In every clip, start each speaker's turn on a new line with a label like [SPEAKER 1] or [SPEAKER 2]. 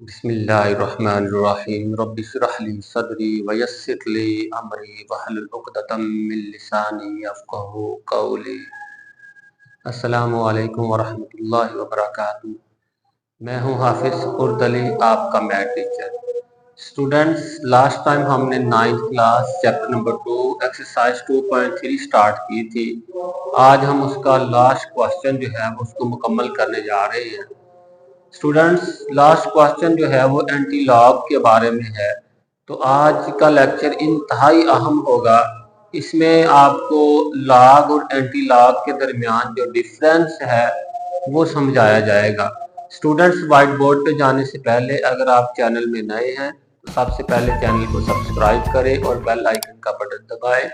[SPEAKER 1] बिस्मिल्लाहिर्रहमानिर्रहीम रब्बिश्रह ली सदरी वयस्सिर ली अमरी वहलुल उक़दतम मिन लिसानी यफ़क़हू क़ौली। अस्सलामु अलैकुम वरहमतुल्लाहि वबरकातुहू। मैं हूँ हाफिज़ उर्दली, आपका math teacher. Students, last time हमने 9th class chapter number 2 exercise 2.3 start की थी। आज हम उसका लास्ट क्वेश्चन जो है उसको मुकम्मल करने जा रहे हैं। स्टूडेंट्स, लास्ट क्वेश्चन जो है वो एंटी लॉग के बारे में है। तो आज का लेक्चर इंतहाई अहम होगा। इसमें आपको लॉग और एंटी लॉग के दरमियान जो डिफरेंस है वो समझाया जाएगा। स्टूडेंट्स, व्हाइट बोर्ड पे जाने से पहले अगर आप चैनल में नए हैं तो सबसे पहले चैनल को सब्सक्राइब करें और बेल आइकन का बटन दबाएं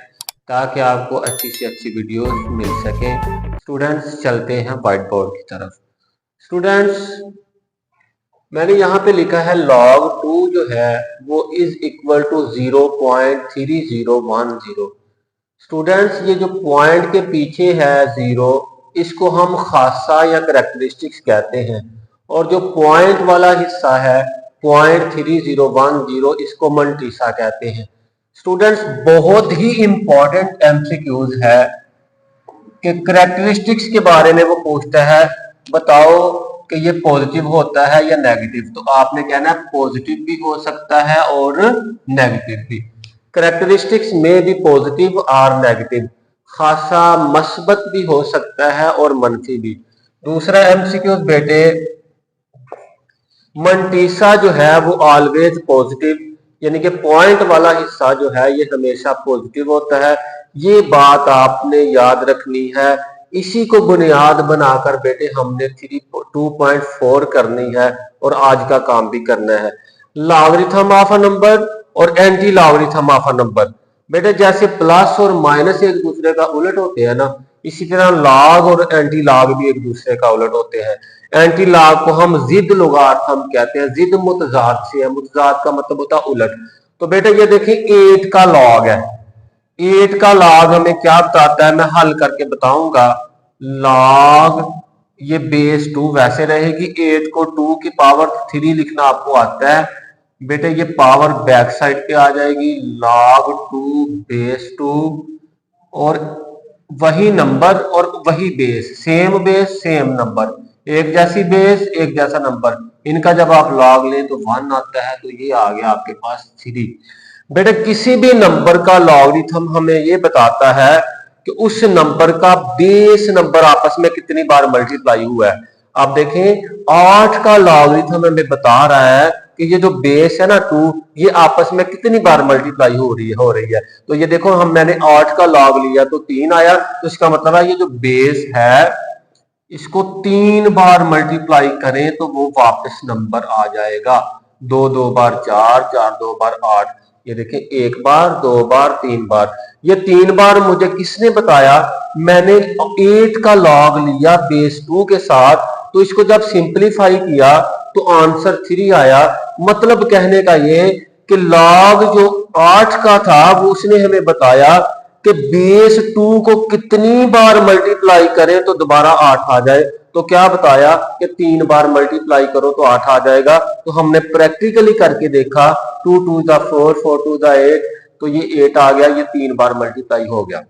[SPEAKER 1] ताकि आपको अच्छी से अच्छी वीडियोस मिल सके। स्टूडेंट्स, चलते हैं व्हाइट बोर्ड की तरफ। स्टूडेंट्स, मैंने यहाँ पे लिखा है log 2 जो है वो इज इक्वल टू 0.3010। स्टूडेंट्स, ये जो पॉइंट के पीछे है जीरो, इसको हम खासा या करेक्टरिस्टिक्स कहते हैं, और जो पॉइंट वाला हिस्सा है 0.3010 इसको मंटीसा कहते हैं। स्टूडेंट्स, बहुत ही इंपॉर्टेंट एमसीक्यूज है कि करेक्टरिस्टिक्स के बारे में वो पूछता है, बताओ कि ये पॉजिटिव होता है या नेगेटिव। तो आपने कहना है पॉजिटिव भी हो सकता है और नेगेटिव भी। करेक्टरिस्टिक्स में भी पॉजिटिव और नेगेटिव, खासा मस्बत भी हो सकता है और मनफी भी। दूसरा एमसीक्यू बेटे, मंटीसा जो है वो ऑलवेज पॉजिटिव, यानी कि पॉइंट वाला हिस्सा जो है ये हमेशा पॉजिटिव होता है। ये बात आपने याद रखनी है। इसी को बुनियाद बनाकर बेटे हमने 2.4 करनी है और आज का काम भी करना है। लॉगरिथम ऑफ अ नंबर और anti logarithm of a number. बेटे जैसे प्लस और माइनस एक दूसरे का उलट होते हैं ना, इसी तरह लॉग और एंटी लॉग भी एक दूसरे का उलट होते हैं। एंटी लॉग को हम जिद लोगार्थम कहते हैं। जिद मुतजाद से है, मुतजाद का मतलब होता है उलट। तो बेटे ये देखिए 8 का लॉग है। 8 का लॉग हमें क्या बताता है, मैं हल करके बताऊंगा। लॉग ये बेस 2 वैसे रहेगी, 8 को 2 की पावर 3 लिखना आपको आता है बेटे, ये पावर बैक साइड पे आ जाएगी। log 2 बेस 2 और वही नंबर और वही बेस सेम नंबर, एक जैसी बेस एक जैसा नंबर। इनका जब आप लॉग लें तो 1 आता है, तो ये आ गया आपके पास 3। बेटे किसी भी नंबर का लॉगरिथम हमें ये बताता है कि उस नंबर का बेस नंबर आपस में कितनी बार मल्टीप्लाई हुआ है। आप देखें 8 का लॉगरिथम हमें बता रहा है कि ये जो बेस है ना 2, ये आपस में कितनी बार मल्टीप्लाई हो रही है। तो ये देखो, मैंने 8 का लॉग लिया तो 3 आया, तो इसका मतलब है ये जो बेस है इसको 3 बार मल्टीप्लाई करें तो वो वापस नंबर आ जाएगा। 2 2 बार 4, 4 2 बार 8। ये देखिए 1 बार 2 बार 3 बार, ये 3 बार मुझे किसने बताया, मैंने 8 का लॉग लिया बेस 2 के साथ, तो इसको जब सिंपलीफाई किया तो आंसर 3 आया। मतलब कहने का ये कि लॉग जो 8 का था वो उसने हमें बताया कि बेस 2 को कितनी बार मल्टीप्लाई करें तो दोबारा 8 आ जाए। तो क्या बताया कि 3 बार मल्टीप्लाई करो तो 8 आ जाएगा। तो हमने प्रैक्टिकली करके देखा, 2 2 दा 4, 4 2 दा 8, तो ये 8 आ गया, ये 3 बार मल्टीप्लाई हो गया।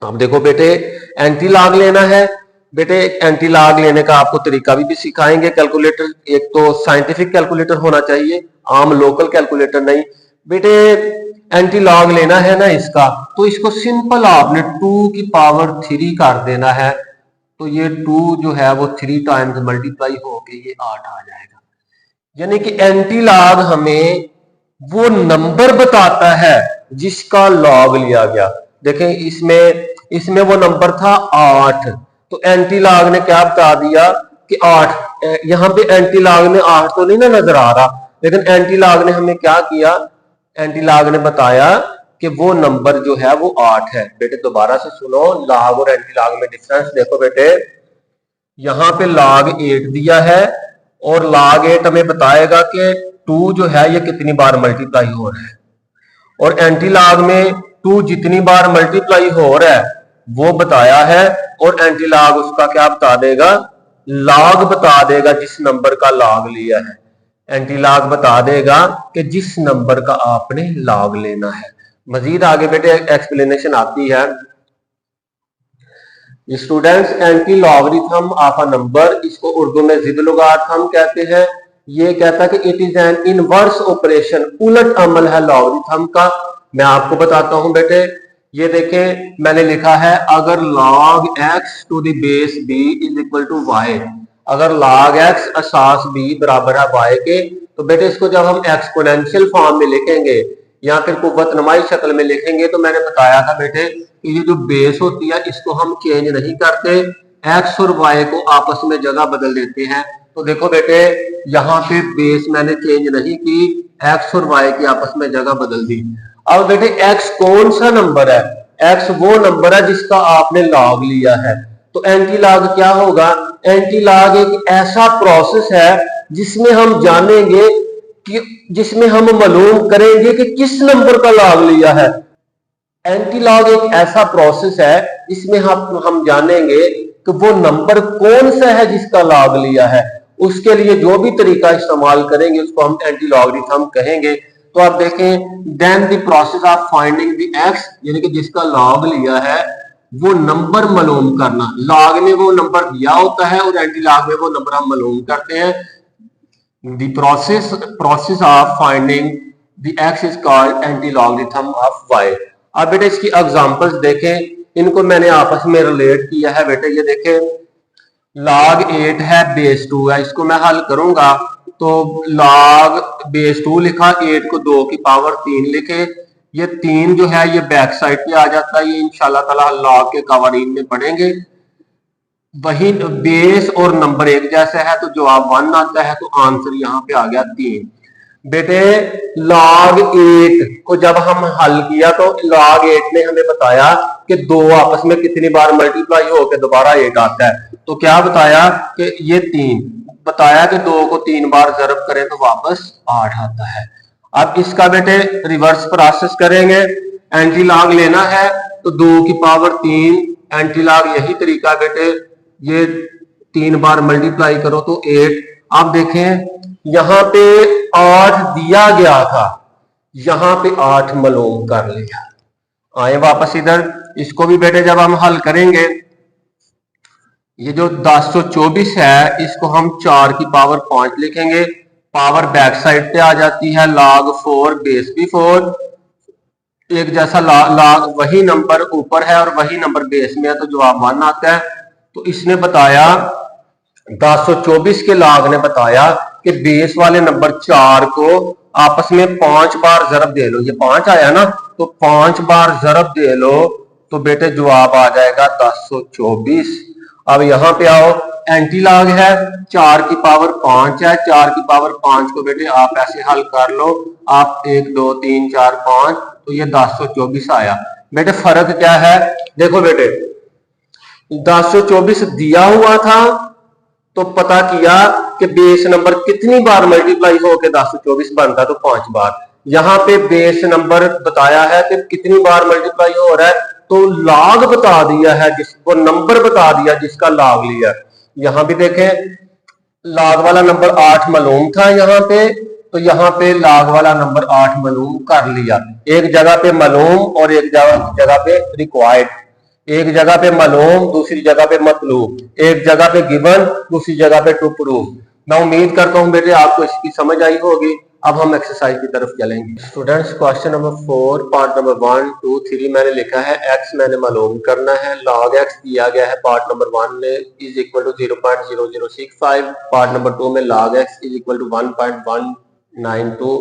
[SPEAKER 1] अब देखो बेटे, एंटी लॉग लेना है। बेटे एंटी लॉग लेने का आपको तरीका भी सिखाएंगे। कैलकुलेटर, एक तो साइंटिफिक कैलकुलेटर होना चाहिए, आम लोकल कैलकुलेटर नहीं। बेटे एंटी लॉग लेना है ना इसका, तो इसको सिंपल आपने 2 की पावर 3 कर देना है। तो ये 2 जो है वो 3 टाइम्स मल्टीप्लाई होके ये 8 आ जाएगा। यानी कि एंटी लॉग हमें वो नंबर बताता है जिसका लॉग लिया गया। देखें इसमें इसमें वो नंबर था 8, तो एंटी लॉग ने क्या बता दिया कि 8। यहां पे एंटी लॉग में 8 तो नहीं ना नजर आ रहा, लेकिन एंटी लॉग ने हमें क्या किया, एंटी लॉग ने बताया कि वो नंबर जो है वो 8 है। बेटे दोबारा से सुनो, लॉग और एंटी लॉग में डिफरेंस देखो बेटे। यहां पे log 8 दिया है और log 8 हमें बताएगा कि 2 जो है ये कितनी बार मल्टीप्लाई हो रहा है, और एंटी लॉग में 2 जितनी बार मल्टीप्लाई हो रहा है वो बताया है, और एंटी लॉग उसका क्या बता देगा, लॉग बता देगा जिस नंबर का लॉग लिया है। एंटी लॉग बता देगा कि जिस नंबर का आपने लॉग लेना है। मजीद आगे बेटे एक्सप्लेनेशन आती है। Students, anti logarithm of a number, इसको उर्दू में जिद लोगारिथम कहते हैं। ये कहता है कि it is an inverse operation, उलट अमल है लॉगरिथम का। मैं आपको बताता हूं बेटे, ये देखें मैंने लिखा है अगर log x to the base b is equal to y, अगर log x असास b बराबर है y के, तो बेटे इसको जब हम एक्सपोनेंशियल फॉर्म में लिखेंगे या फिर कुव्वत नुमाई शक्ल में लिखेंगे, तो मैंने बताया था बेटे कि ये जो बेस होती है इसको हम चेंज नहीं करते, एक्स और वाई को आपस में जगह बदल देते हैं। तो देखो बेटे यहाँ पे बेस मैंने चेंज नहीं की, एक्स और वाई की आपस में जगह बदल दी। अब बेटे एक्स कौन सा नंबर है? एक्स वो नंबर है जिसका आपने लॉग लिया है। तो एंटी लॉग क्या होगा? एंटी लॉग एक ऐसा प्रोसेस है जिसमें हम जानेंगे कि जिसमें हम मालूम करेंगे कि किस नंबर का लॉग लिया है। एंटी लॉग एक ऐसा प्रोसेस है जिसमें हम जानेंगे कि वो नंबर कौन सा है जिसका लॉग लिया है। उसके लिए जो भी तरीका इस्तेमाल करेंगे उसको हम एंटी लॉगरिथम कहेंगे। तो आप देखें, then the process of finding the x, यानी कि जिसका लॉग लिया है वो नंबर मालूम करना। लॉग में वो नंबर दिया होता है और एंटी लॉग में वो नंबर हम मालूम करते हैं। The process of finding the x is called anti-logarithm of y। अब बेटे इसकी एग्जांपल्स देखें, इनको मैंने आपस में रिलेट किया है। बेटे ये देखें, log 8 है, बेस 2 है, इसको मैं हल करूंगा तो log बेस 2 लिखा, 8 को 2 की पावर 3 लिखे, ये 3 जो है ये बैक साइड पे आ जाता है, ये इंशाल्लाह ताला log के कवानीन में पढ़ेंगे। वही बेस और नंबर एक जैसा है तो जवाब 1 आता है, तो आंसर यहाँ पे आ गया 3। बेटे log 8 को जब हम हल किया तो log 8 ने हमें बताया कि दो आपस में कितनी बार मल्टीप्लाई होकर दोबारा 8 आता है। तो क्या बताया कि ये 3 बताया कि 2 को 3 बार जरब करें तो वापस 8 आता है। अब इसका बेटे रिवर्स प्रोसेस करेंगे, एंटी लॉग लेना है तो 2 की पावर 3 एंटी लॉग, यही तरीका बेटे, ये 3 बार मल्टीप्लाई करो तो 8। आप देखें यहां पे 8 दिया गया था, यहां पे 8 मालूम कर लिया। आए वापस इधर, इसको भी बेटे जब हम हल करेंगे, ये जो 1024 है इसको हम 4 की पावर 5 लिखेंगे, पावर बैक साइड पे आ जाती है, log 4 बेस भी 4, एक जैसा log वही नंबर ऊपर है और वही नंबर बेस में है तो जवाब 1 आता है। तो इसने बताया 1024 के लॉग ने बताया कि बेस वाले नंबर 4 को आपस में 5 बार जरब दे लो, ये 5 आया ना, तो 5 बार जरब दे लो तो बेटे जवाब आ जाएगा 1024। अब यहां पे आओ, एंटी लॉग है, 4 की पावर 5 है, 4 की पावर 5 को बेटे आप ऐसे हल कर लो, आप 1 2 3 4 5, तो ये 1024 आया। बेटे फर्क क्या है? देखो बेटे 1024 दिया हुआ था तो पता किया कि बेस नंबर कितनी बार मल्टीप्लाई होकर 1024 बनता, तो 5 बार। यहां पे बेस नंबर बताया है कि कितनी बार मल्टीप्लाई हो रहा है, तो लॉग बता दिया है, जिसको नंबर बता दिया जिसका लॉग लिया। यहां भी देखें लॉग वाला नंबर 8 मालूम था यहां पे, तो यहाँ पे लॉग वाला नंबर 8 मालूम कर लिया। एक जगह पे मालूम और एक जगह पे रिक्वायर्ड, एक जगह पे मालूम दूसरी जगह पे मतलूब, एक जगह पे गिवन दूसरी जगह पे टू प्रूव। मैं उम्मीद करता हूं बेटे आपको इसकी समझ आई होगी। अब हम एक्सरसाइज की तरफ चलेंगे। Students, question number 4 part number 1 2 3 मैंने लिखा है, एक्स मैंने मालूम करना है, लॉग एक्स दिया गया है पार्ट नंबर 1 में is equal to 0.0065, part number 2 में log x is equal to 1.192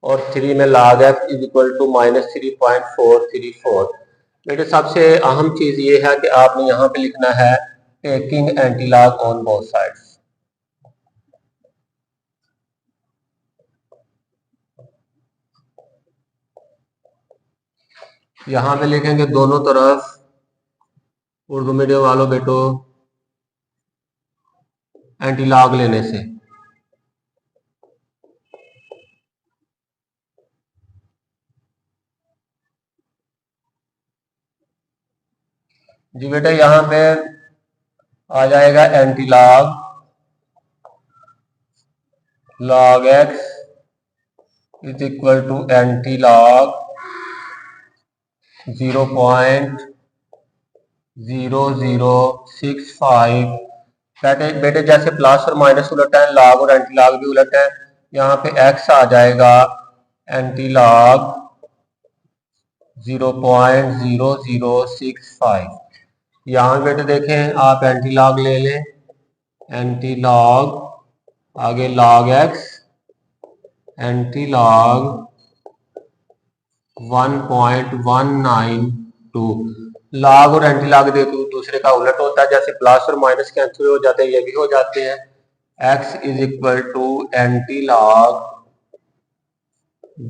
[SPEAKER 1] और 3 में log x is equal to -3.434। बेटे सबसे अहम चीज ये है कि आपने यहाँ पे लिखना है taking anti log on both sides. यहां पे लिखेंगे दोनों तरफ, उर्दू मीडियम वालों बेटो, एंटी लॉग लेने से। जी बेटा यहां पे आ जाएगा anti log log x is equal to anti log 0.0065। बेटे जैसे प्लस और माइनस उलट है, लॉग और एंटी लॉग भी उलट है। यहाँ पे x आ जाएगा एंटी लॉग 0.0065। यहाँ बेटे देखें आप एंटी लॉग ले लें, एंटी लॉग आगे log x anti log 1.192। Log और एंटी लॉग दूसरे का उलट होता है, जैसे प्लस और माइनस कैंसिल हो जाते हैं, ये भी हो जाते हैं। x is equal to anti log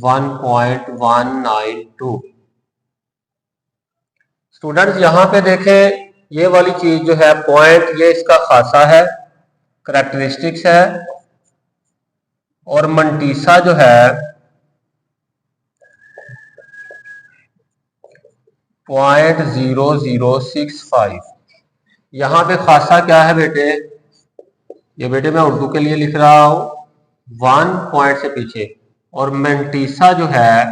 [SPEAKER 1] 1.192। Students यहाँ पे देखें, ये वाली चीज जो है पॉइंट, ये इसका खासा है, करैक्टरिस्टिक्स है, और मंटीसा जो है 0.0065। यहाँ पे खासा क्या है बेटे, ये बेटे मैं उर्दू के लिए लिख रहा हूं 1 पॉइंट से पीछे, और मंटीसा जो है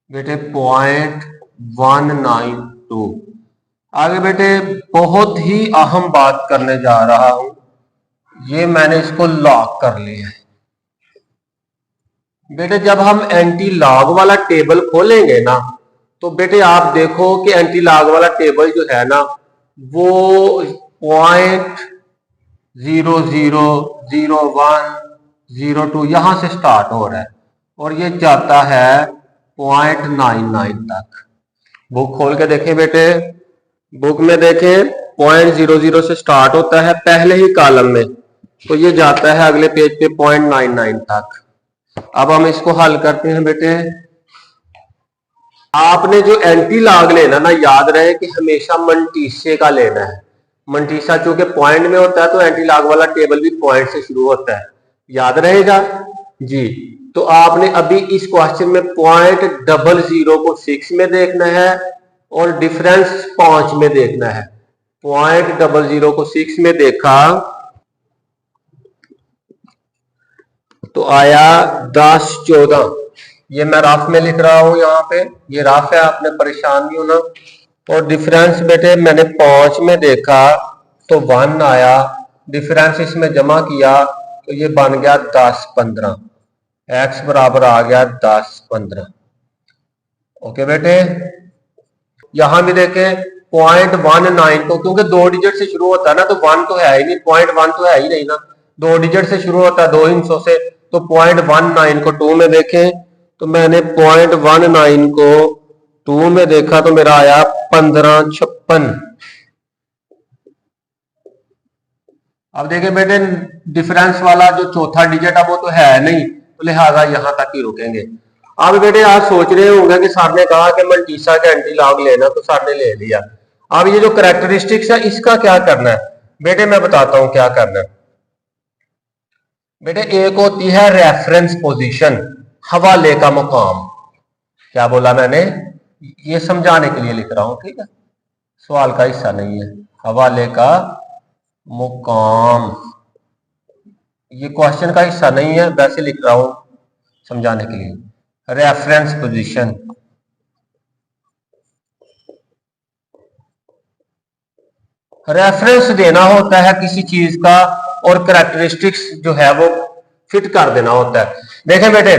[SPEAKER 1] बेटे 0.192। आगे बेटे बहुत ही अहम बात करने जा रहा हूं, ये मैंने इसको लॉक कर लिया है। बेटे जब हम एंटी लॉग वाला टेबल खोलेंगे ना, तो बेटे आप देखो कि एंटी लॉग वाला टेबल जो है ना वो 0.000102 यहां से स्टार्ट हो रहा है, और ये जाता है 0.99 तक। बुक खोल के देखें बेटे, बुक में देखें 0.00 से स्टार्ट होता है पहले ही कॉलम में, तो ये जाता है अगले पेज पे 0.99 तक। अब हम इसको हल करते हैं बेटे। आपने जो एंटी लॉग लेना ना, याद रहे कि हमेशा मंटीसे का लेना है। मंटीसा चूंकि पॉइंट में होता है तो एंटी लॉग वाला टेबल भी पॉइंट से शुरू होता है, याद रहेगा जी। तो आपने अभी इस क्वेश्चन में 0.00 को 6 में देखना है और डिफरेंस 5 में देखना है। 0.00 को 6 में देखा तो आया 1014। ये मैं रफ में लिख रहा हूं, यहाँ पे ये रफ है, आपने परेशान नहीं होना। और डिफरेंस बेटे मैंने 5 में देखा तो 1 आया, डिफरेंस इसमें जमा किया तो ये बन गया 1015। x बराबर आ गया 1015। ओके बेटे, यहां भी देखें 0.19 को, क्योंकि 2 डिजिट से शुरू होता है ना, तो 1 तो है ही नहीं, 0.1 तो है ही नहीं ना, 2 डिजिट से शुरू होता है 2 हिस्सों से, तो 0.19 को 2 में देखें तो मैंने 0.19 को 2 में देखा तो मेरा आया 1556। अब देखें बेटे डिफरेंस वाला जो चौथा डिजिट है वो तो है नहीं, तो लिहाजा यहां तक ही रुकेंगे। अब बेटे आप सोच रहे होंगे कि सर ने कहा कि मंटीसा का एंटी लॉग लेना, तो सर ने ले लिया। अब ये जो करैक्टरिस्टिक्स है इसका क्या करना है बेटे, मैं बताता हूं क्या करना है। बेटे एक होती है रेफरेंस पोजीशन, हवाले का मुकाम। क्या बोला मैंने, ये समझाने के लिए लिख रहा हूं, ठीक है, सवाल का हिस्सा नहीं है। हवाले का मुकाम ये क्वेश्चन का हिस्सा नहीं है, वैसे लिख रहा हूं समझाने के लिए। रेफरेंस पोजीशन, रेफरेंस देना होता है किसी चीज का, और करैक्टरिस्टिक्स जो है वो फिट कर देना होता है। देखें बेटे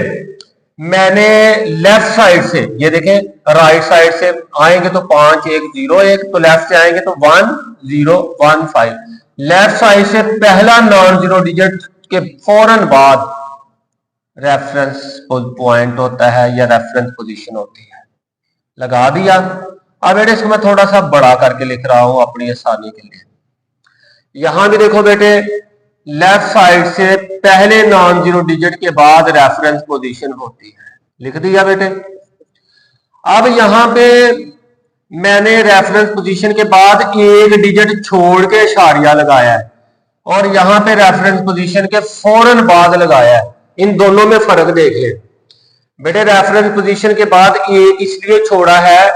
[SPEAKER 1] मैंने लेफ्ट साइड से, ये देखें राइट साइड से आएंगे तो 5101, तो लेफ्ट से आएंगे तो 1015। लेफ्ट साइड से पहला नॉन जीरो डिजिट के फौरन बाद रेफरेंस पॉइंट होता है या रेफरेंस पोजीशन होती है। लगा दिया। अब बेटे इसको मैं थोड़ा सा बड़ा करके लिख रहा हूं अपनी आसानी के लिए। यहां भी देखो बेटे लेफ्ट साइड से पहले नॉन जीरो डिजिट के बाद रेफरेंस पोजीशन होती है, लिख दिया बेटे। अब यहां पे मैंने रेफरेंस पोजीशन के बाद एक डिजिट छोड़ के इशारिया लगाया है, और यहां पे रेफरेंस पोजीशन के फौरन बाद लगाया है। इन दोनों में फर्क देख ले बेटे। रेफरेंस पोजीशन के बाद एक इसलिए छोड़ा है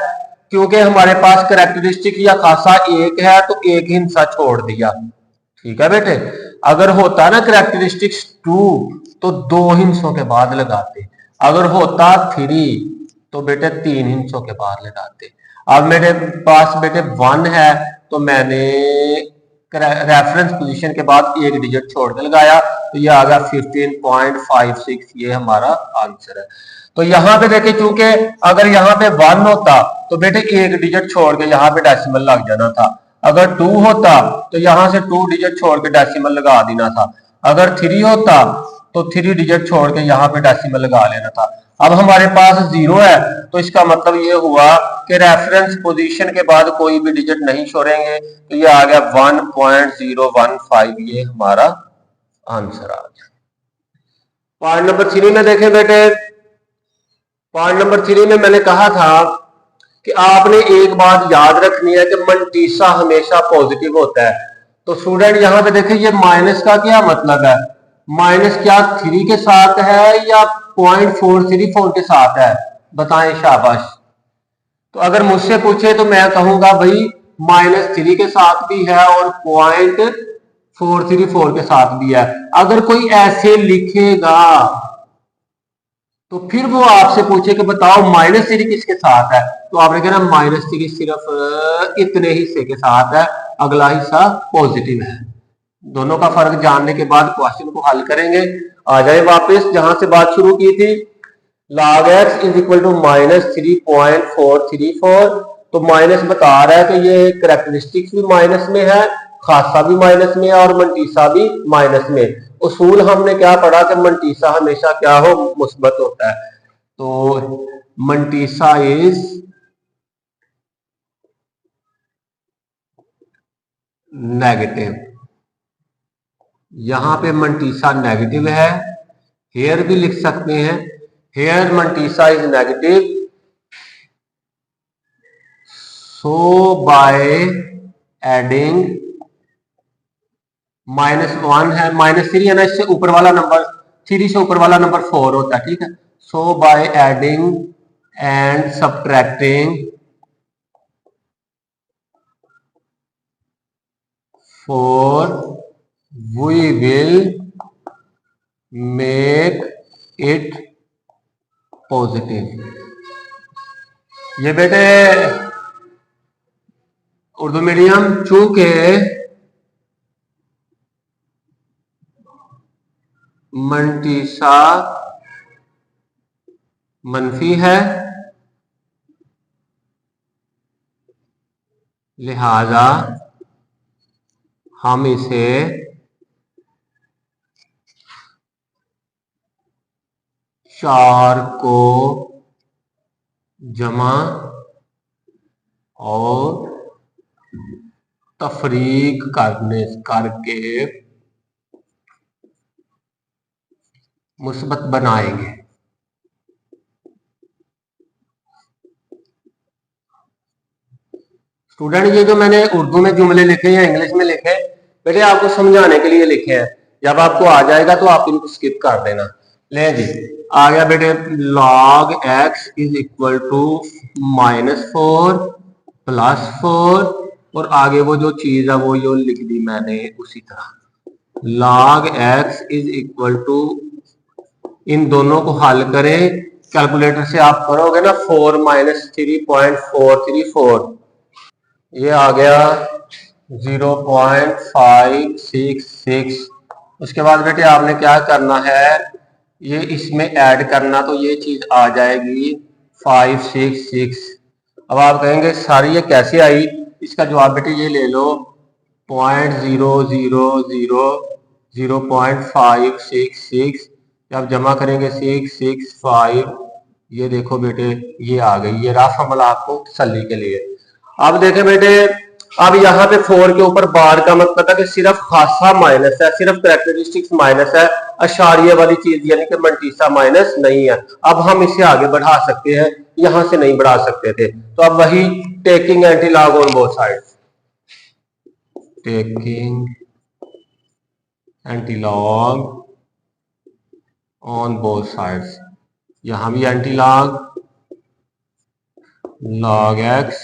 [SPEAKER 1] क्योंकि हमारे पास करैक्टरिस्टिक या खासा एक है, तो एक हिस्सा छोड़ दिया। ठीक है बेटे। अगर होता ना करेक्टरिस्टिक्स 2 तो 2 हिंसों के बाद लगाते, अगर होता 3 तो बेटे 3 हिंसों के बाद लगाते। अब मेरे पास बेटे 1 है तो मैंने रेफरेंस पोजीशन के बाद एक डिजिट छोड़ के लगाया तो ये आ गया 15.56, ये हमारा आंसर है। तो यहाँ पे देखिए चूंकि अगर यहाँ पे 1 होता तो बेटे एक डिजिट छोड़ के यहाँ पे डेसिमल लग जाना था, अगर 2 होता तो यहां से 2 डिजिट छोड़ के डेसिमल लगा देना था, अगर 3 होता तो 3 डिजिट छोड़ के यहाँ पे डेसिमल लगा लेना था। अब हमारे पास 0 है तो इसका मतलब ये हुआ कि रेफरेंस पोजीशन के बाद कोई भी डिजिट नहीं छोड़ेंगे, तो ये आ गया 1.015, ये हमारा आंसर आ गया। पॉइंट नंबर 3 में देखें बेटे, पॉइंट नंबर 3 में मैंने कहा था कि आपने एक बात याद रखनी है कि मंटीसा हमेशा पॉजिटिव होता है। तो स्टूडेंट यहां पे देखिए ये माइनस का क्या मतलब है, माइनस क्या 3 के साथ है या 0.434 के साथ है, बताएं शाबाश। तो अगर मुझसे पूछे तो मैं कहूंगा भाई -3 के साथ भी है और 0.434 के साथ भी है। अगर कोई ऐसे लिखेगा तो फिर वो आपसे पूछे कि बताओ -3 किसके साथ है, तो आपने कहना -3 सिर्फ इतने हिस्से के साथ है, अगला हिस्सा पॉजिटिव है। दोनों का फर्क जानने के बाद क्वेश्चन को हल करेंगे। आ जाए वापस जहां से बात शुरू की थी, log x is equal to -3.434। तो माइनस बता रहा है कि ये करेक्टरिस्टिक्स भी माइनस में है, खासा भी माइनस में है और मंटीसा भी माइनस में। उसूल हमने क्या पढ़ा कि मंटीसा हमेशा क्या हो, मुस्बत होता है। तो मंटीसा इज नेगेटिव, यहां पे मंटीसा नेगेटिव है, हेयर भी लिख सकते हैं, here mantissa is negative, so by adding -1 है, -3 है ना, इससे ऊपर वाला नंबर 3 से ऊपर वाला नंबर 4 होता है, ठीक है। So by adding and subtracting 4 we will make it positive. ये बेटे उर्दू मीडियम चूंकि मंटीसा मनफी है लिहाजा हम इसे 4 को जमा और तफरीक करके मुस्बत बनाएंगे। स्टूडेंट ये जो मैंने उर्दू में जुमले लिखे या इंग्लिश में लिखे बेटे आपको समझाने के लिए लिखे हैं, जब आपको आ जाएगा तो आप इनको स्किप कर देना। ले जी आ गया बेटे, log x is equal to -4 +4 और आगे वो जो चीज है वो यो लिख दी मैंने उसी तरह। log x is equal to, इन दोनों को हल करें कैलकुलेटर से, आप करोगे ना 4 - 3.434, ये आ गया 0.566। उसके बाद बेटे आपने क्या करना है, ये इसमें ऐड करना, तो ये चीज आ जाएगी 566। अब आप कहेंगे सारी ये कैसे आई, इसका जवाब बेटे ये ले लो 0.0000.566, जब जमा करेंगे 665, ये देखो बेटे ये आ गई, ये रफ अमल आपको तसल्ली के लिए। अब देखें बेटे, अब यहाँ पे 4 के ऊपर बार का मतलब है कि सिर्फ खासा माइनस है, सिर्फ कैरेक्टरिस्टिक्स माइनस है, अशारिये वाली चीज यानी कि मंटीसा माइनस नहीं है। अब हम इसे आगे बढ़ा सकते हैं, यहां से नहीं बढ़ा सकते थे, तो अब वही taking anti log on both sides, taking anti log on both sides, यहां भी anti log, log x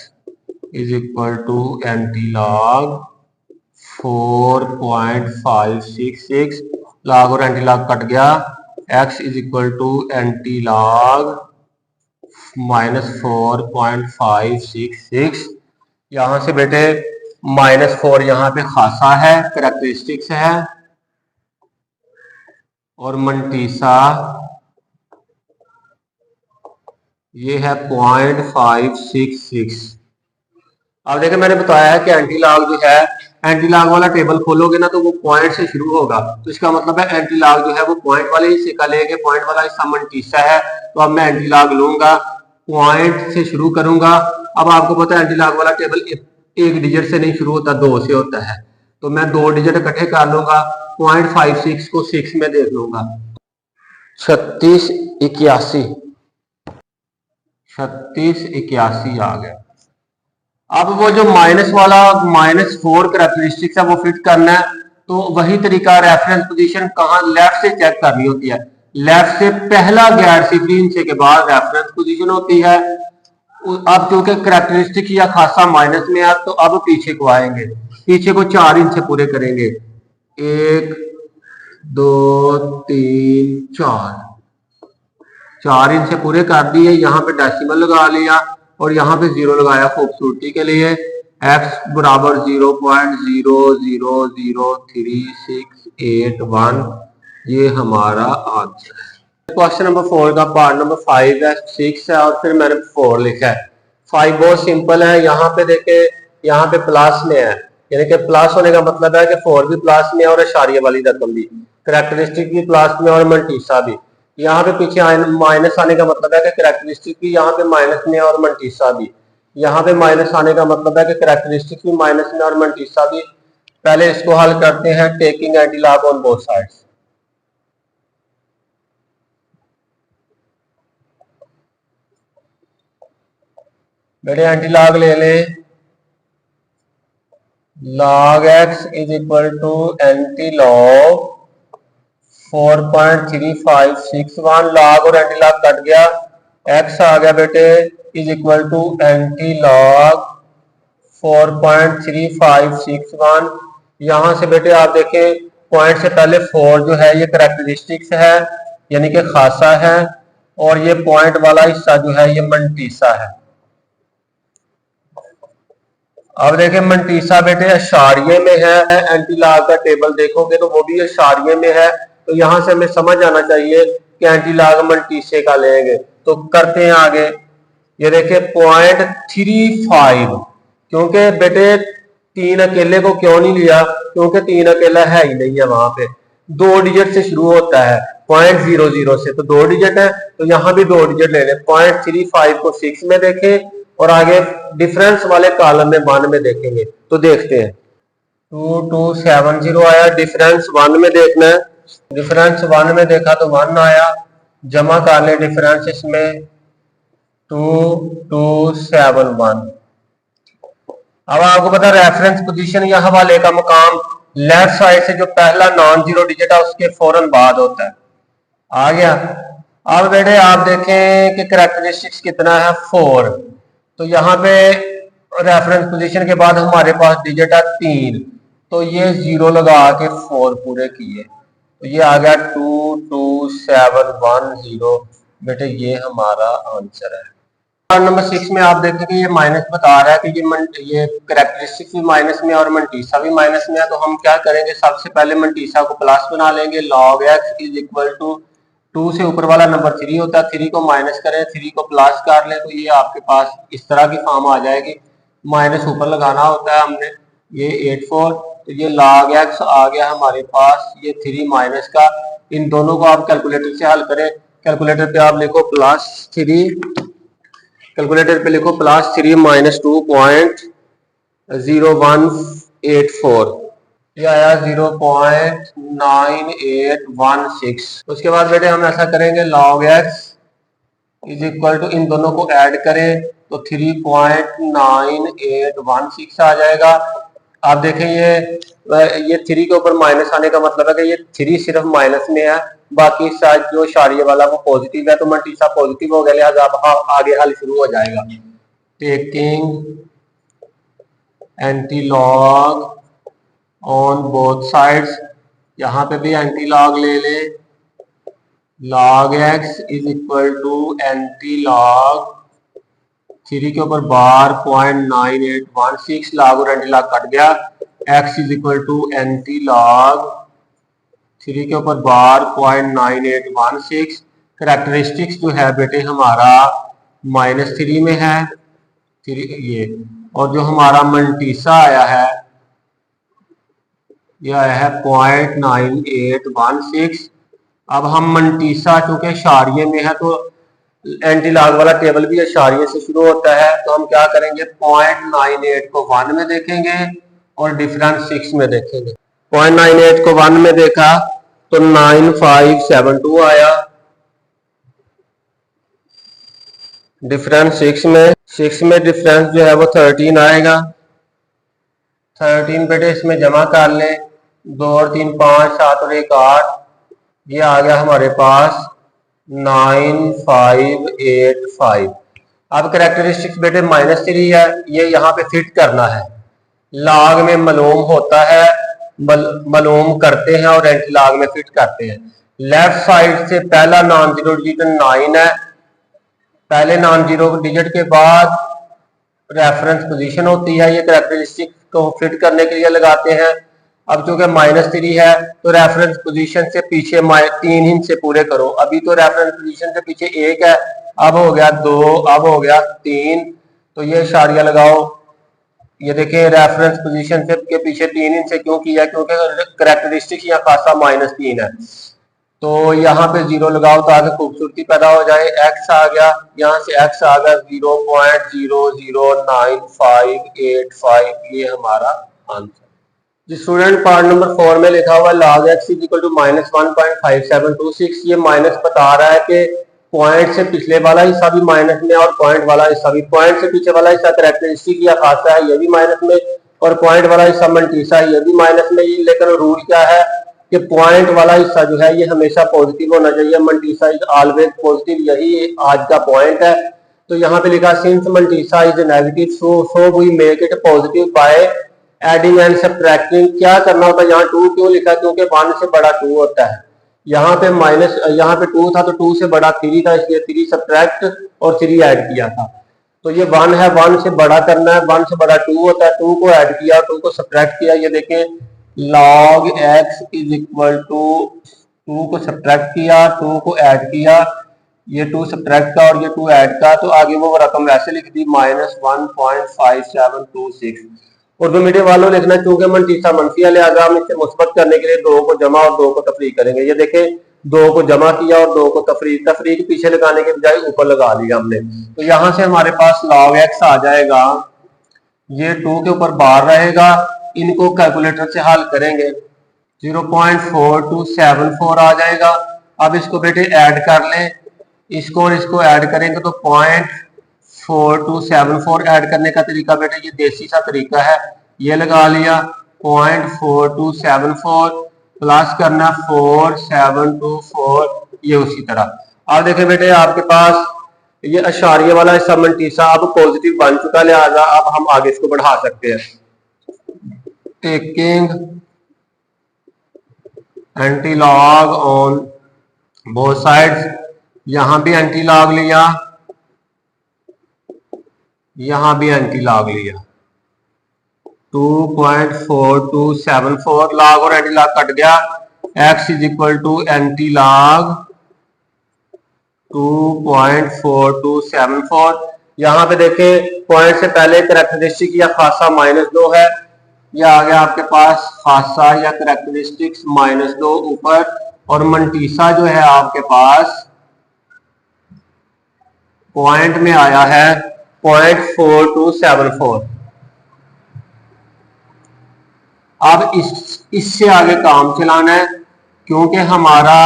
[SPEAKER 1] is equal to anti log 4.566, log और एंटी लॉग कट गया, x is equal to anti log -4.566। यहां से बेटे -4 यहाँ पे खासा है, करेक्टरिस्टिक्स है, और मंटीसा ये है 0.566। अब देखिए मैंने बताया है कि एंटी लॉग जो है, एंटी लॉग वाला टेबल खोलोगे ना तो वो पॉइंट से शुरू होगा, तो इसका मतलब है एंटी लॉग जो है वो पॉइंट वाले हिस्से का लेंगे, पॉइंट वाला हिस्सा मंटीसा है, तो अब मैं एंटी लॉग लूंगा, पॉइंट से शुरू करूंगा। अब आपको पता है एंटी लॉग वाला टेबल एक डिजिट से नहीं शुरू होता, 2 से होता है, तो मैं 2 डिजिट इकट्ठे कर लूंगा, 0.56 को 6 में देख लूंगा, 3681 आ गया। अब वो जो माइनस वाला -4 करेक्टरिस्टिक्स है वो फिट करना है, तो वही तरीका, रेफरेंस पोजीशन कहाँ लेफ्ट से चेक करनी होती है, लेफ्ट से पहला गैर सिफरी इंच के बाद रेफरेंस पोजीशन होती है। अब क्योंकि करेक्टरिस्टिक या खासा माइनस में है, तो अब पीछे को आएंगे, पीछे को 4 इंच से पूरे करेंगे, 1 2 3 4 इंच से पूरे कर दिए, यहाँ पे डेसिमल लगा लिया और यहाँ पे 0 लगाया खूबसूरती के लिए, x बराबर 0.000368 ये हमारा आंसर है। क्वेश्चन नंबर 4 का पार्ट नंबर 5 है, 6 है और फिर मैंने 4 लिखा है। 5 बहुत सिंपल है, यहाँ पे देखे, यहाँ पे प्लस में है, यानी कि प्लस होने का मतलब है कि 4 भी प्लस में है और इशारिये वाली रकम भी, करेक्टरिस्टिक भी प्लस में और मंटीसा भी। यहाँ पे पीछे माइनस आने का मतलब है कि करेक्टरिस्टिक भी यहाँ पे माइनस में और मंटीसा भी, यहाँ पे माइनस आने का मतलब है कि करेक्टरिस्टिक भी माइनस में और मंटीसा भी। पहले इसको हल करते हैं, taking anti log on both sides. बेटे एंटी लॉग ले ले, log x is equal to anti log 4.3561, log और एंटी लॉग कट गया, x आ गया बेटे is equal to anti log 4.3561। यहां से बेटे आप देखें, पॉइंट से पहले 4 जो है ये करेक्टरिस्टिक्स है, यानी कि खासा है, और ये पॉइंट वाला हिस्सा जो है ये मंटीसा है। अब देखें मंटीसा बेटे अशारिये में है, एंटी लॉग का टेबल देखोगे तो वो भी अशारिये में है, तो यहां से हमें समझ आना चाहिए कि एंटी लॉग मंटीसे का लेंगे। तो करते हैं आगे, ये देखें 0.35, क्योंकि बेटे 3 अकेले को क्यों नहीं लिया, क्योंकि 3 अकेला है ही नहीं है, वहां पे 2 डिजिट से शुरू होता है, 0.00 से, तो 2 डिजिट है, तो यहाँ भी 2 डिजिट ले लें, 0.35 को 6 में देखें और आगे डिफरेंस वाले कॉलम में 1 में देखेंगे, तो देखते हैं 2270 आया, डिफरेंस 1 में देखना है, डिफरेंस 1 में देखा तो 1 आया, जमा कर ले डिफरेंस इसमें 2271। अब आपको पता रेफरेंस पोजीशन या हवाले का मकाम लेफ्ट साइड से जो पहला नॉन जीरो डिजिट है उसके फौरन बाद होता है, आ गया। अब बेटे आप देखें कि करेक्टरिस्टिक्स कितना है 4, तो यहाँ पे रेफरेंस पोजीशन के बाद हमारे पास डिजिट है 3, तो ये 0 लगा के 4 पूरे किए, तो ये आ गया 22710। बेटे ये हमारा आंसर है। नंबर 6 में आप देखेंगे ये माइनस बता रहा है कि ये करेक्टरिस्टिक्स भी माइनस में और मंटीसा भी माइनस में है, तो हम क्या करेंगे, सबसे पहले मंटीसा को प्लस बना लेंगे, log x is equal to 2 से ऊपर वाला नंबर 3 होता है, 3 को माइनस करें, 3 को प्लस कर लें, तो ये आपके पास इस तरह की फॉर्म आ जाएगी, माइनस ऊपर लगाना होता है हमने, ये 84, तो ये log x आ गया हमारे पास, ये 3 माइनस का, इन दोनों को आप कैलकुलेटर से हल करें, कैलकुलेटर पे आप लिखो +3, कैलकुलेटर पे लिखो +3 -2.0184, ये आया 0.9816। उसके बाद बेटे हम ऐसा करेंगे, log x is equal to इन दोनों को ऐड करें तो 3.9816 आ जाएगा। आप देखें ये 3 के ऊपर माइनस आने का मतलब है कि ये 3 सिर्फ माइनस में है, बाकी साइड जो इशारिये वाला वो पॉजिटिव है, तो मंटीसा पॉजिटिव हो गया, लिहाजा अब आगे हल शुरू हो जाएगा। Taking anti log on both sides, यहाँ पे भी एंटी लॉग ले ले, log x is equal to anti log 3 के ऊपर बार 0.9816, लॉग और एंटी लॉग कट गया, x is equal to anti log 3 के ऊपर बार 0.9816। करेक्टरिस्टिक्स जो है बेटे हमारा -3 में है, 3 ये, और जो हमारा मंटीसा आया है ये आया है 0.9816। अब हम मंटीसा चूंकि इशारिये में है तो एंटी लॉग वाला टेबल भी इशारिये से शुरू होता है, तो हम क्या करेंगे 0.98 को 1 में देखेंगे और डिफरेंस 6 में देखेंगे। 0.98 को 1 में देखा तो 9572 आया, डिफरेंस 6 में डिफरेंस जो है वो 13 आएगा। 13 बेटे इसमें जमा कर ले, 2 और 3 5, 7 और 1 8, ये आ गया हमारे पास 9585। अब करेक्टरिस्टिक्स बेटे -3 है, ये यहाँ पे फिट करना है, लॉग में मालूम होता है, मालूम करते हैं और एंटी लॉग में फिट करते हैं। लेफ्ट साइड से पहला नॉन जीरो डिजिट 9 है, पहले नॉन जीरो डिजिट के बाद रेफरेंस पोजीशन होती है, ये करेक्टरिस्टिक को फिट करने के लिए लगाते हैं। अब चूंकि -3 है तो रेफरेंस पोजीशन से पीछे 3 इंच से पूरे करो, अभी तो रेफरेंस पोजीशन से पीछे 1 है, अब हो गया 2, अब हो गया 3, तो ये इशारिया लगाओ। ये देखें रेफरेंस पोजीशन से के पीछे 3 इंच से क्यों किया, क्योंकि करेक्टरिस्टिक यहाँ खासा -3 है, तो यहाँ पे 0 लगाओ ताकि खूबसूरती पैदा हो जाए। x आ गया, यहाँ से x आ गया 0.009585, ये हमारा आंसर। जी स्टूडेंट, पार्ट नंबर 4 में लिखा हुआ log x is equal to -1.5726, ये माइनस बता रहा है कि पॉइंट से पिछले वाला हिस्सा भी माइनस में और पॉइंट वाला हिस्सा भी, पॉइंट से पीछे वाला हिस्सा करेक्टरिस्टिक या खासा है, ये भी माइनस में, और पॉइंट वाला हिस्सा मंटीसा है, ये भी माइनस में। लेकिन रूल क्या है कि पॉइंट वाला हिस्सा जो है ये हमेशा पॉजिटिव होना चाहिए, मंटीसा इज ऑलवेज पॉजिटिव, यही आज का पॉइंट है। तो यहाँ पे लिखा since mantissa is negative so we make it positive by adding and subtracting. क्या करना होता है, यहाँ 2 क्यों लिखा, क्योंकि 1 से बड़ा 2 होता है, यहाँ पे यहाँ पे 2 था तो 2 से बड़ा 3 था, इसलिए 3 सब्ट्रैक्ट और 3 ऐड किया था। तो ये 1 है, 1 से बड़ा करना है, 1 से बड़ा 2 होता है, 2 को ऐड किया, 2 को सब्ट्रैक्ट किया। ये देखें log x is equal to 2 को सब्ट्रैक्ट किया, 2 को ऐड किया, ये 2 सब्ट्रैक्ट का और ये 2 ऐड का, तो आगे वो रकम वैसे लिख दी -1.5726। उर्दू मीडियम वालों लिखना, चूंकि मंटीसा मनफी है लिहाजा हम इसे मुस्बत करने के लिए 2 को जमा और 2 को तफरीक करेंगे। ये देखें 2 को जमा किया और 2 को तफरीक पीछे लगाने के बजाय ऊपर लगा लिया हमने, तो यहाँ से हमारे पास log x आ जाएगा, ये 2 के ऊपर बार रहेगा, इनको कैलकुलेटर से हल करेंगे 0.4274 आ जाएगा। अब इसको बेटे ऐड कर लें, इसको और इसको ऐड करेंगे तो 0.4274 ऐड करने का तरीका बेटे ये देसी सा तरीका है, ये लगा लिया 0.4274 प्लस करना 4724, ये उसी तरह। अब देखें बेटे आपके पास ये अशारिये वाला हिस्सा मंटीसा अब पॉजिटिव बन चुका, लिहाजा अब हम आगे इसको बढ़ा सकते हैं। Taking anti log on both sides, यहां भी एंटी लॉग लिया, यहां भी एंटी लॉग लिया, 2.4274 लॉग और एंटी लॉग कट गया, x is equal to anti log 2.4274। यहाँ पे देखें पॉइंट से पहले करेक्टरिस्टिक या खासा -2 है, ये आ गया आपके पास खासा या करेक्टरिस्टिक्स -2 ऊपर, और मंटीसा जो है आपके पास पॉइंट में आया है 0.4274। अब इससे आगे काम चलाना है, क्योंकि हमारा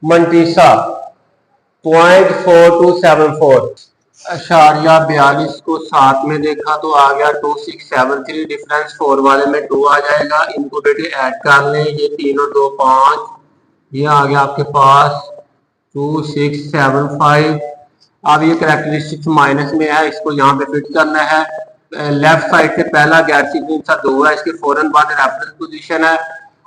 [SPEAKER 1] मंटीसा 0.4274 अशारिया 42 को 7 में देखा तो आ गया 2673, डिफरेंस 4 वाले में 2 आ जाएगा, इनको बेटे ऐड कर लें, ये 3 और 2 5, ये आ गया आपके पास 2675। अब ये करेक्टरिस्टिक्स माइनस में है, इसको यहाँ पे फिट करना है, लेफ्ट साइड से पहला गैर शिफ्ट हिस्सा 2 है, इसके फौरन बाद रेफरेंस पोजीशन है।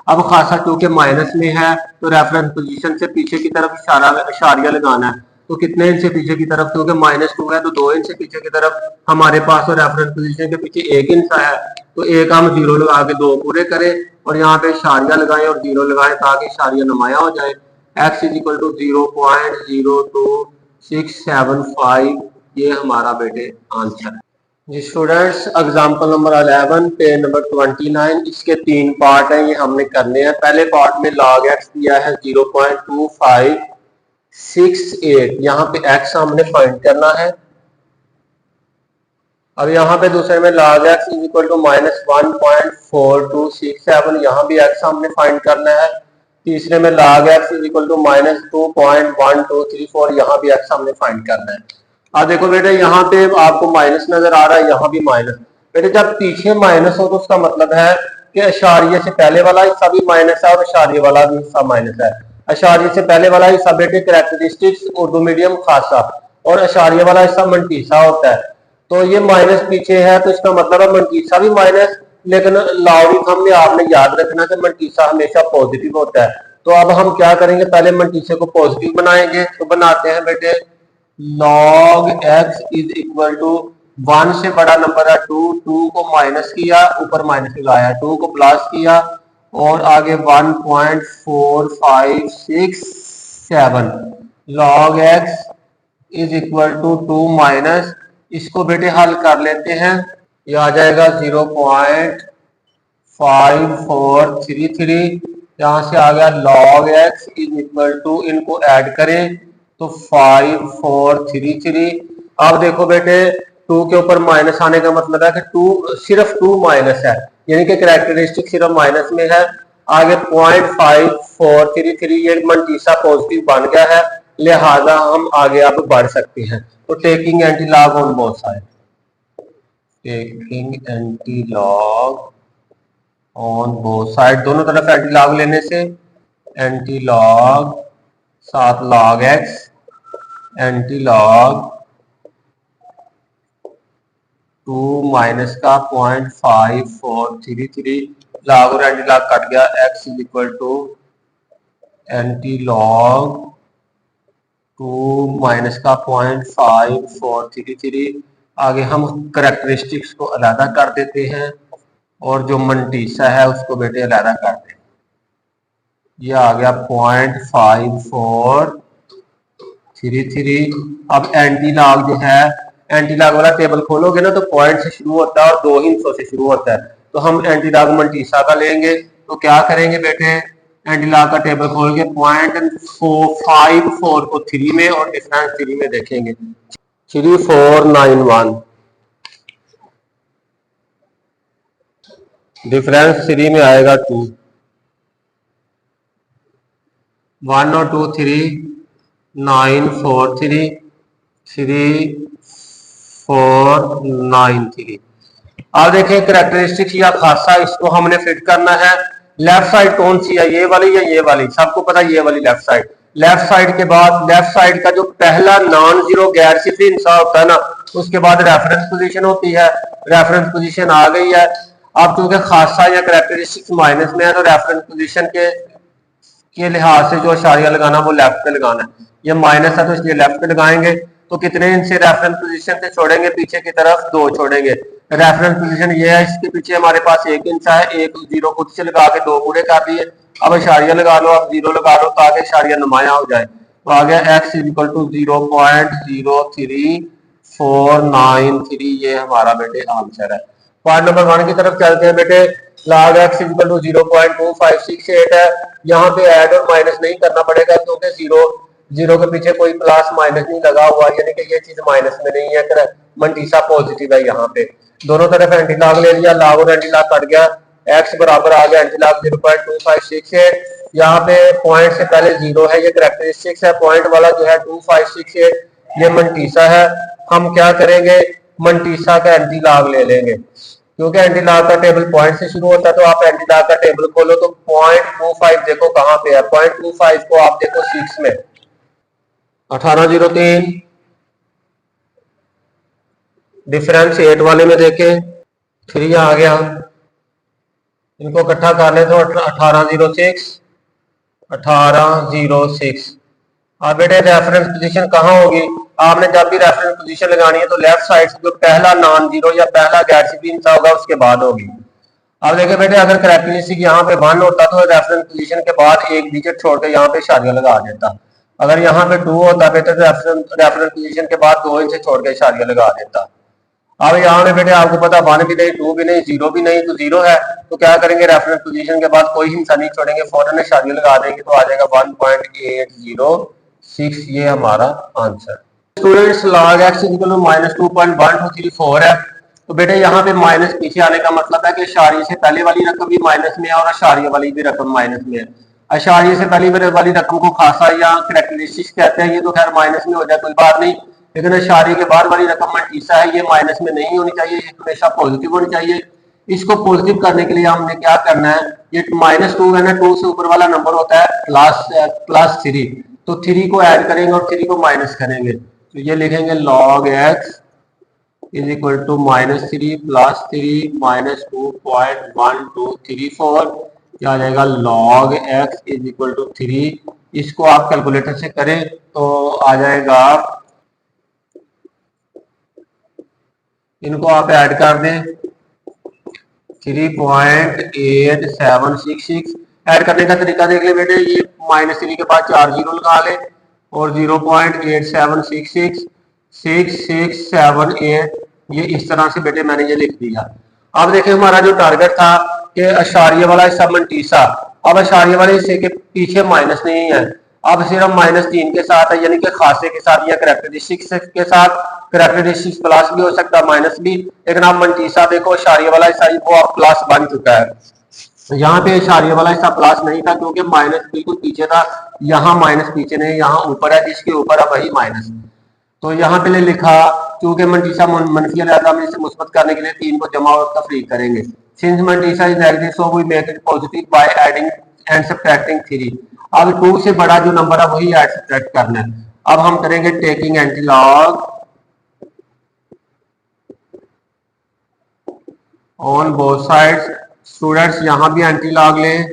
[SPEAKER 1] अब खासा चूंकि माइनस में है तो रेफरेंस पोजीशन से पीछे की तरफ इशारिया लगाना है। तो कितने इंच से पीछे की तरफ, क्योंकि -2 है तो 2 इंच से पीछे की तरफ हमारे पास और रेफरेंस पोजीशन के पीछे 1 इंच है। तो एक हम 0 लगा के 2 पूरे करें और यहाँ पे इशारिया लगाएं और 0 लगाएं ताकि इशारिया नुमाया हो जाए। x इज इक्वल टू 0.02675 ये हमारा बेटे आंसर है जी। Students example number 11 page number 29, इसके 3 पार्ट हैं, ये हमने करने हैं। पहले पार्ट में log x दिया है 0.2568, यहाँ पे x हमने फाइंड करना है। अब यहाँ पे दूसरे में log x is equal to -1.4267, यहाँ भी x हमने फाइंड करना है। तीसरे में log x is equal to -2.1234, यहाँ भी x हमने फाइंड करना है। अब देखो बेटे यहाँ पे आपको माइनस नजर आ रहा है, यहाँ भी माइनस। बेटे जब पीछे माइनस हो तो उसका मतलब है कि इशारिये से पहले वाला हिस्सा भी माइनस है और इशारिये वाला भी हिस्सा माइनस है। इशारिये से पहले वाला हिस्सा बेटे कैरेक्टरिस्टिक्स उर्दू मीडियम खासा और इशारिये वाला हिस्सा मनकीसा होता है। तो ये माइनस पीछे है तो इसका मतलब है मनकीसा भी माइनस, लेकिन लॉगरिथम में आपने याद रखना कि मनकीसा हमेशा पॉजिटिव होता है। तो अब हम क्या करेंगे, पहले मनकीसे को पॉजिटिव बनाएंगे। तो बनाते हैं बेटे log x is equal to 1 से बड़ा नंबर है 2, 2 को माइनस किया, ऊपर माइनस लगाया, 2 को प्लस किया और आगे 1.4567 log x is equal to 2 minus, इसको बेटे हल कर लेते हैं। ये आ जाएगा 0.5433, यहाँ से आ गया log x is equal to, इनको ऐड करें तो 5433। अब देखो बेटे 2 के ऊपर माइनस आने का मतलब है कि 2 सिर्फ 2 माइनस है, यानी कि कैरेक्टरिस्टिक सिर्फ माइनस में है। आगे 0.5433 ये मनकीसा पॉजिटिव बन गया है, लिहाजा हम आगे अब बढ़ सकते हैं। तो taking anti log on both side, taking anti log on both side, दोनों तरफ एंटी लॉग लेने से एंटी लॉग साथ log x anti log 2 minus का 0.5433 लॉग और एंटी लॉग कट गया, x is equal to anti log 2 minus का 0.5433। आगे हम करेक्टरिस्टिक्स को अलग कर देते हैं और जो मनटीसा है उसको बेटे अलग कर देते हैं। ये आ गया 0.5433। अब एंटी लॉग जो है, एंटी लॉग वाला टेबल खोलोगे ना तो पॉइंट से शुरू होता है और 2 हिस्सों से शुरू होता है। तो हम एंटी लॉग मनटीसा का लेंगे तो क्या करेंगे बेटे, एंटी लॉग का टेबल खोल के 0.54 को 3 में और डिफरेंस 3 में देखेंगे, 3491, डिफरेंस 3 में आएगा 2, 1 और 2 3, 943, 3493। अब देखिए कैरेक्टरिस्टिक्स या खासा, इसको हमने फिट करना है। लेफ्ट साइड कौन सी है, ये वाली या ये वाली? सबको पता है ये वाली लेफ्ट साइड। लेफ्ट साइड के बाद लेफ्ट साइड का जो पहला नॉन जीरो गैर सिफरी हिस्सा होता है ना, उसके बाद रेफरेंस पोजीशन होती है। रेफरेंस पोजीशन आ गई है। अब क्योंकि खासा या कैरेक्टरिस्टिक्स माइनस में है तो रेफरेंस पोजीशन के लिहाज से जो इशारिया लगाना वो लेफ्ट पे लगाना है। ये माइनस है तो इसलिए लेफ्ट पे लगाएंगे। तो कितने इंच से रेफरेंस पोजीशन से छोड़ेंगे, पीछे की तरफ 2 छोड़ेंगे। रेफरेंस पोजीशन ये है, इसके पीछे हमारे पास 1 इंच है, 1 0 खुद से लगा के 2 पूरे कर दिए। अब इशारिया लगा लो, अब 0 लगा लो ताकि इशारिया नुमाया हो जाए। तो आ गया x इज इक्वल टू 0.03493, ये हमारा बेटे आंसर है। पार्ट नंबर 1 की तरफ चलते हैं बेटे। log x is equal to 0.2568 है। यहाँ पे ऐड और माइनस नहीं करना पड़ेगा क्योंकि 0 के पीछे कोई प्लस माइनस नहीं लगा हुआ, यानी कि ये चीज माइनस में नहीं है, मनटीसा पॉजिटिव है। यहाँ पे दोनों तरफ एंटी लॉग ले लिया, लॉग और एंटी लॉग कट गया, x बराबर आ गया एंटी लॉग 0.2568। यहाँ पे पॉइंट से पहले 0 है, ये कैरेक्टरिस्टिक्स है। पॉइंट वाला जो है 2568 ये मनटीसा है। हम क्या करेंगे, मनटीसा का एंटी लॉग ले लेंगे क्योंकि एंटी लॉग का टेबल पॉइंट से शुरू होता है। तो आप एंटी लॉग का टेबल खोलो तो 0.25 देखो कहां पे है, 0.25 को आप देखो 6 में, 1803 डिफरेंस 8 वाले में देखें 3 आ गया, इनको इकट्ठा कर ले तो 1806। अब बेटे रेफरेंस पोजीशन कहाँ होगी? आपने जब भी रेफरेंस पोजीशन लगानी है तो लेफ्ट साइड से जो पहला नॉन जीरो या पहला गैर सिपी हिस्सा होगा उसके बाद होगी। अब देखिए बेटे अगर करेक्टरिस्टिक यहाँ पे 1 होता तो रेफरेंस पोजीशन के बाद एक डिजिट छोड़ के यहाँ पे इशारिया लगा देता। अगर यहाँ पे 2 होता बेटे तो रेफरेंस पोजीशन के बाद 2 इंच छोड़ के इशारिया लगा देता। अब यहाँ पे बेटे आपको पता 1 भी नहीं, 2 भी नहीं, 0 भी नहीं, तो 0 है तो क्या करेंगे रेफरेंस पोजीशन के बाद कोई हिस्सा नहीं छोड़ेंगे, फौरन इशारिया लगा देंगे तो आ जाएगा 1.806। ये हमारा answer. Students log x equal to -2.1234 है। तो बेटे यहाँ पे माइनस पीछे आने का मतलब है कि इशारिये से पहले वाली रकम भी माइनस में है और इशारिये वाली भी रकम माइनस में है। इशारिये से पहले वाली रकम को खासा या करेक्टरिस्टिक्स कहते हैं, ये तो खैर माइनस में हो जाए कोई बात नहीं, लेकिन इशारिये के बाद वाली रकम मंटीसा है, ये माइनस में नहीं होनी चाहिए, ये हमेशा पॉजिटिव होनी चाहिए। इसको पॉजिटिव करने के लिए हमने क्या करना है, ये -2 है ना, 2 से ऊपर वाला नंबर होता है +3, तो 3 को ऐड करेंगे और 3 को माइनस करेंगे, तो ये लिखेंगे log x is equal to -3 + 3 -2.1234, क्या आ जाएगा log x is equal to 3। इसको आप कैलकुलेटर से करें तो आ जाएगा, इनको आप ऐड कर दें 3.8766। ऐड करने का तरीका देख ले बेटे, ये -3 के बाद 4 जीरो लगा ले और 0.87666678, ये इस तरह से बेटे मैंने ये लिख दिया। अब देखें हमारा जो टारगेट था कि अशारिये वाला हिस्सा मंटीसा, अब अशारिये वाले हिस्से के पीछे माइनस नहीं है, अब सिर्फ -3 के साथ है, यानी कि खासे के साथ या करेक्टरिस्टिक्स के साथ। करेक्टरिस्टिक्स प्लस भी हो सकता है माइनस भी, लेकिन आप मंटीसा देखो इशारिये वाला हिस्सा वो अब प्लस बन चुका है। यहाँ पे इशारिये वाला हिस्सा प्लस नहीं था क्योंकि माइनस बिल्कुल पीछे था, यहाँ माइनस पीछे नहीं, यहाँ ऊपर है, जिसके ऊपर है वही माइनस। तो यहाँ पे लिखा क्योंकि मंटीसा मनफी है हम इसे मुस्बत करने के लिए 3 को जमा और तफरीक करेंगे। Since mantissa is negative so we make it positive by adding and subtracting 3। अब 2 से बड़ा जो नंबर है वही ऐड सब्ट्रैक्ट करना है। अब हम करेंगे taking anti log on both sides. Students यहां भी एंटी लॉग लें,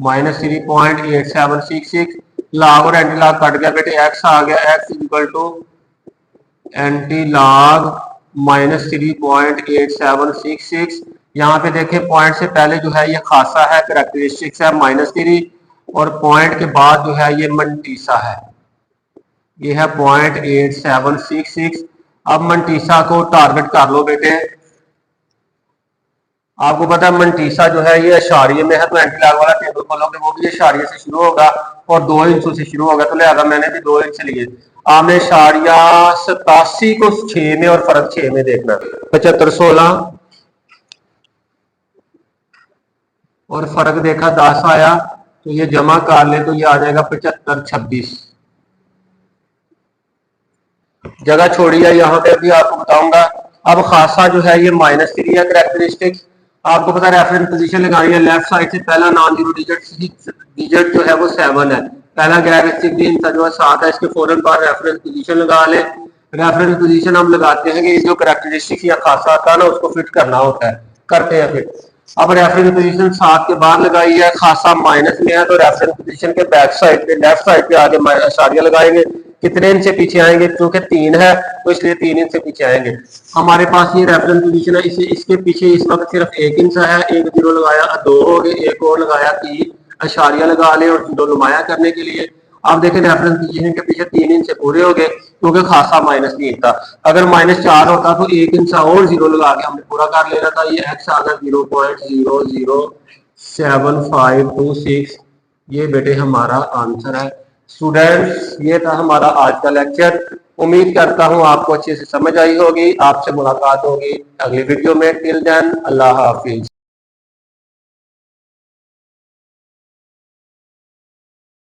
[SPEAKER 1] -3.8766 लॉग और एंटी लॉग कट गया बेटे, x आ गया, x equal to anti log -3.8766। यहाँ पे देखें पॉइंट से पहले जो है ये खासा है, करेक्टरिस्टिक्स है -3, और पॉइंट के बाद जो है ये मंटीसा है, ये है 0.8766। अब मंटीसा को टारगेट कर लो बेटे, आपको पता है मंटीसा जो है ये इशारिये में है, तो एंटी लॉग वाला टेबल खोलोगे वो भी इशारिये से शुरू होगा और 2 इंचों से शुरू होगा, तो लिहाजा मैंने भी 2 इंच लिए। आपने इशारिया 87 को 6 में और फर्क 6 में देखना, 7516 और फर्क देखा 10 आया, तो ये जमा कर ले तो ये आ जाएगा 7526। जगह छोड़ी है यहाँ पे अभी आपको बताऊंगा। अब खासा जो है ये -3 है करेक्टरिस्टिक्स, आपको पता है रेफरेंस पोजीशन लगानी है, लेफ्ट साइड से पहला नॉन जीरो डिजिट जो है वो 7 है, पहला गैर हिस्सा जो है 7 है, इसके फौरन बाद रेफरेंस पोजीशन लगा ले। रेफरेंस पोजीशन हम लगाते हैं कि जो करेक्टरिस्टिक्स या खासा आता है ना उसको फिट करना होता है, करते हैं फिट। अब रेफरेंस पोजीशन 7 के बाद लगाई है, खासा माइनस में है, तो रेफरेंस पोजीशन के बैक साइड पे लेफ्ट साइड पे आगे इशारिया लगाएंगे। कितने इंच से पीछे आएंगे, क्योंकि 3 है तो इसलिए 3 इंच से पीछे आएंगे। हमारे पास ये रेफरेंस पोजीशन है, इसके पीछे इस वक्त सिर्फ 1 इंच है, 1 जीरो लगाया 2 हो गए, 1 और लगाया 3, इशारिया लगा ले और 0 नुमाया करने के लिए। अब देखें रेफरेंस पोजीशन के पीछे 3 इंच से पूरे हो गए क्योंकि खासा -3 था। अगर -4 होता तो 1 इंच और 0 लगा के हमने पूरा कर लेना था। ये x आ गया 0.007526, ये बेटे हमारा आंसर है। स्टूडेंट्स ये था हमारा आज का लेक्चर, उम्मीद करता हूँ आपको अच्छे से समझ आई होगी। आपसे मुलाकात होगी अगली वीडियो में। टिल देन अल्लाह हाफिज।